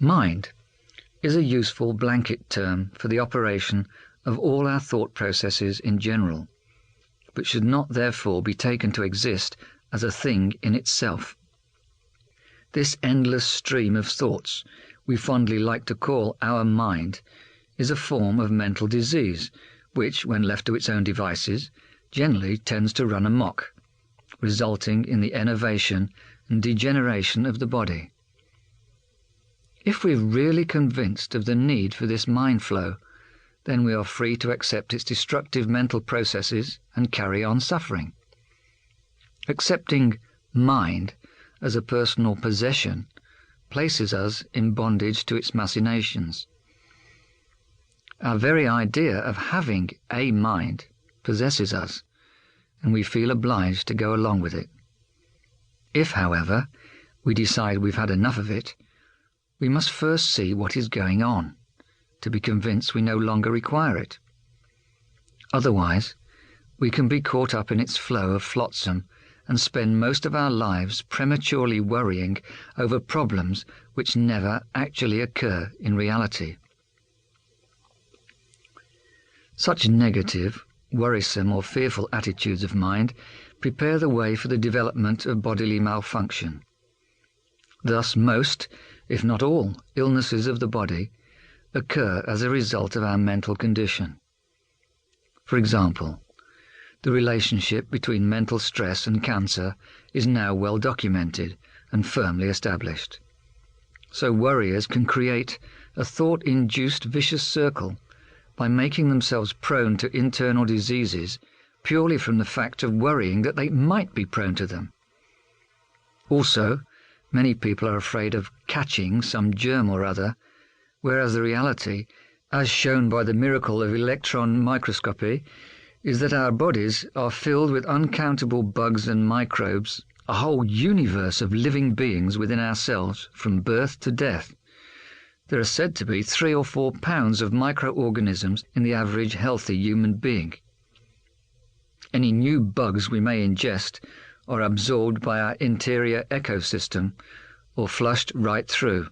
Mind is a useful blanket term for the operation of all our thought processes in general, but should not therefore be taken to exist as a thing in itself. This endless stream of thoughts we fondly like to call our mind is a form of mental disease which, when left to its own devices, generally tends to run amok, resulting in the enervation and degeneration of the body. If we're really convinced of the need for this mind flow, then we are free to accept its destructive mental processes and carry on suffering. Accepting mind as a personal possession places us in bondage to its machinations. Our very idea of having a mind possesses us, and we feel obliged to go along with it. If, however, we decide we've had enough of it, we must first see what is going on, to be convinced we no longer require it. Otherwise, we can be caught up in its flow of flotsam and spend most of our lives prematurely worrying over problems which never actually occur in reality. Such negative, worrisome or fearful attitudes of mind prepare the way for the development of bodily malfunction. Thus most, if not all, illnesses of the body occur as a result of our mental condition. For example, the relationship between mental stress and cancer is now well documented and firmly established. So worriers can create a thought-induced vicious circle by making themselves prone to internal diseases purely from the fact of worrying that they might be prone to them. Also, many people are afraid of catching some germ or other, whereas the reality, as shown by the miracle of electron microscopy, is that our bodies are filled with uncountable bugs and microbes, a whole universe of living beings within ourselves from birth to death. There are said to be 3 or 4 pounds of microorganisms in the average healthy human being. Any new bugs we may ingest are absorbed by our interior ecosystem or flushed right through.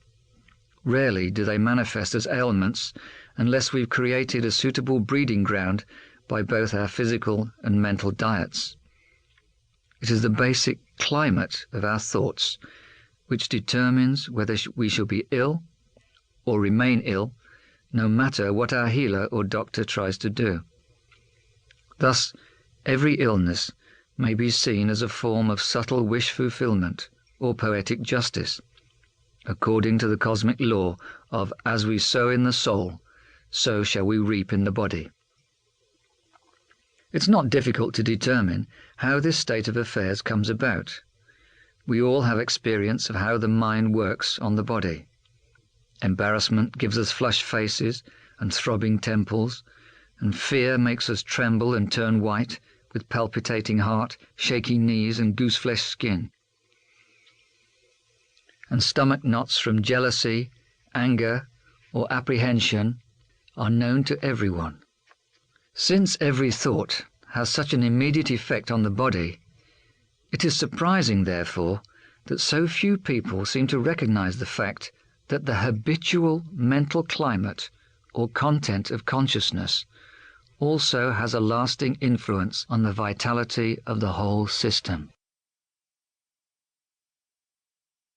Rarely do they manifest as ailments unless we've created a suitable breeding ground by both our physical and mental diets. It is the basic climate of our thoughts which determines whether we shall be ill or remain ill, no matter what our healer or doctor tries to do. Thus, every illness may be seen as a form of subtle wish fulfillment or poetic justice, according to the cosmic law of as we sow in the soul, so shall we reap in the body. It's not difficult to determine how this state of affairs comes about. We all have experience of how the mind works on the body. Embarrassment gives us flushed faces and throbbing temples, and fear makes us tremble and turn white, with palpitating heart, shaky knees, and gooseflesh skin. And stomach knots from jealousy, anger, or apprehension are known to everyone. Since every thought has such an immediate effect on the body, it is surprising, therefore, that so few people seem to recognize the fact that the habitual mental climate or content of consciousness also has a lasting influence on the vitality of the whole system.